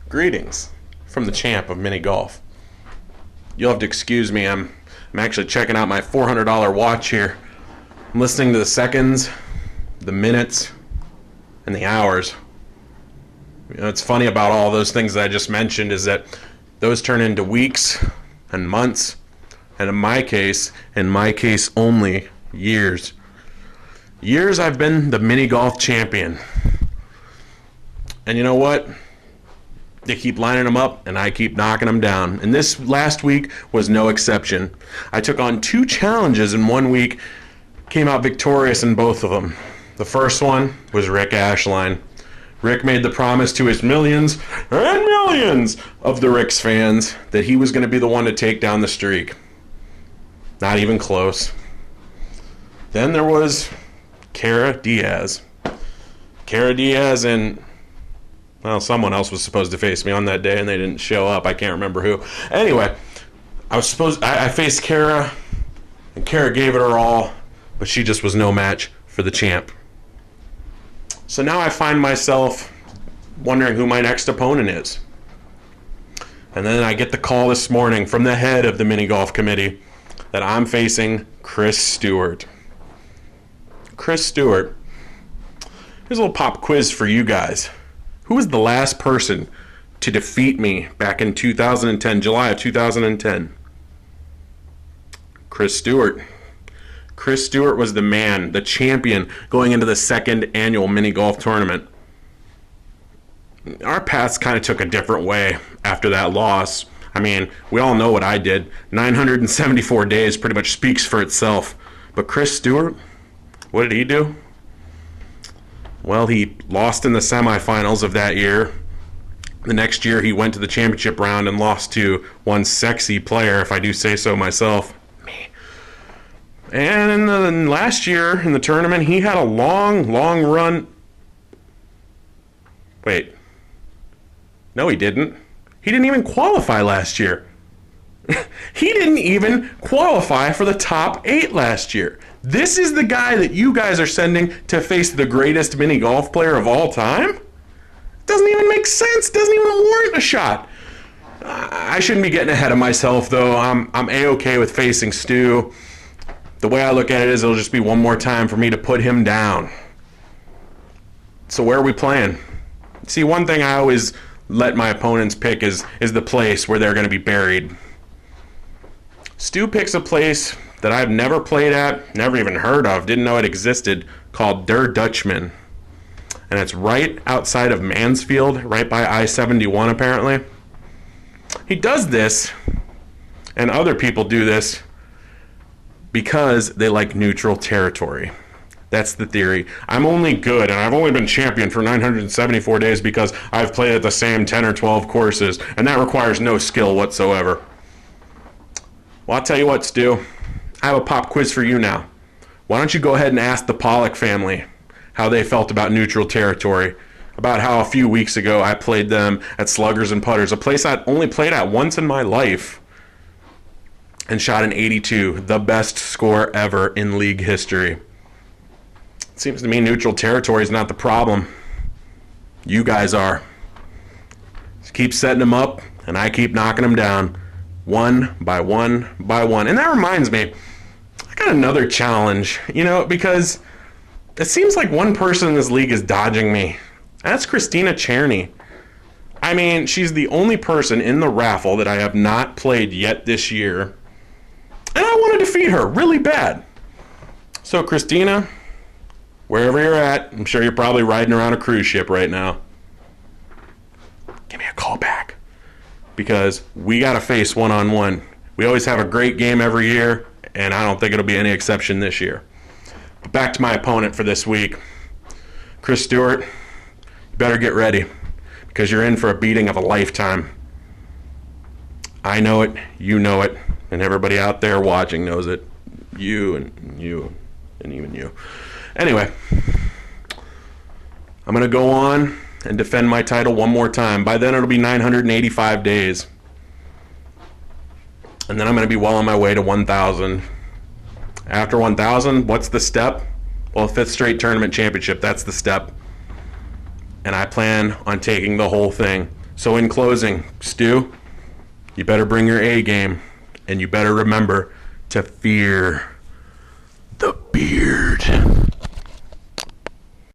Greetings from the champ of mini golf. You'll have to excuse me, I'm actually checking out my $400 watch here. I'm listening to the seconds, the minutes, and the hours. You know, it's funny about all those things that I just mentioned is that those turn into weeks and months, and in my case only, years. Years I've been the mini golf champion. And you know what? They keep lining them up, and I keep knocking them down. And this last week was no exception. I took on 2 challenges in 1 week, came out victorious in both of them. The first one was Rick Ashline. Rick made the promise to his millions and millions of the Rick's fans that he was going to be the one to take down the streak. Not even close. Then there was Kara Diaz. Kara Diaz and, well, someone else was supposed to face me on that day and they didn't show up. I can't remember who. Anyway, I faced Kara, and Kara gave it her all, but she just was no match for the champ. So now I find myself wondering who my next opponent is. And then I get the call this morning from the head of the mini golf committee that I'm facing Chris Stewart. Chris Stewart. Here's a little pop quiz for you guys. Who was the last person to defeat me back in 2010, July of 2010? Chris Stewart. Chris Stewart was the man, the champion, going into the 2nd annual mini golf tournament. Our paths kind of took a different way after that loss. I mean, we all know what I did. 974 days pretty much speaks for itself. But Chris Stewart, what did he do? Well, he lost in the semifinals of that year. The next year, he went to the championship round and lost to one sexy player, if I do say so myself. Me. And in the last year in the tournament, he had a long run. Wait. No, he didn't. He didn't even qualify last year. He didn't even qualify for the top 8 last year. This is the guy that you guys are sending to face the greatest mini golf player of all time? Doesn't even make sense. Doesn't even warrant a shot. I shouldn't be getting ahead of myself, though. I'm A-okay with facing Stu. The way I look at it is it'll just be one more time for me to put him down. So where are we playing? See, one thing I always let my opponents pick is the place where they're going to be buried. Stu picks a place that I've never played at, never even heard of, didn't know it existed, called Der Dutchman. And it's right outside of Mansfield, right by I-71 apparently. He does this, and other people do this, because they like neutral territory. That's the theory. I'm only good, and I've only been champion for 974 days because I've played at the same 10 or 12 courses, and that requires no skill whatsoever. Well, I'll tell you what, Stu. I have a pop quiz for you now. Why don't you go ahead and ask the Pollock family how they felt about neutral territory, about how a few weeks ago I played them at Sluggers and Putters, a place I'd only played at once in my life, and shot an 82, the best score ever in league history. It seems to me neutral territory is not the problem. You guys are. Just keep setting them up, and I keep knocking them down. One by one by one. And that reminds me, I got another challenge, because it seems like one person in this league is dodging me. That's Christina Czerny. I mean, she's the only person in the raffle that I have not played yet this year. And I want to defeat her really bad. So Christina, wherever you're at, I'm sure you're probably riding around a cruise ship right now. Give me a call back. Because we got to face one-on-one. We always have a great game every year, and I don't think it'll be any exception this year. But back to my opponent for this week. Chris Stewart, you better get ready, because you're in for a beating of a lifetime. I know it, you know it, and everybody out there watching knows it. You and even you. Anyway, I'm going to go on and defend my title one more time. By then it'll be 985 days. And then I'm going to be well on my way to 1,000. After 1,000, what's the step? Well, 5th straight tournament championship, that's the step. And I plan on taking the whole thing. So in closing, Stu, you better bring your A game, and you better remember to fear the beer.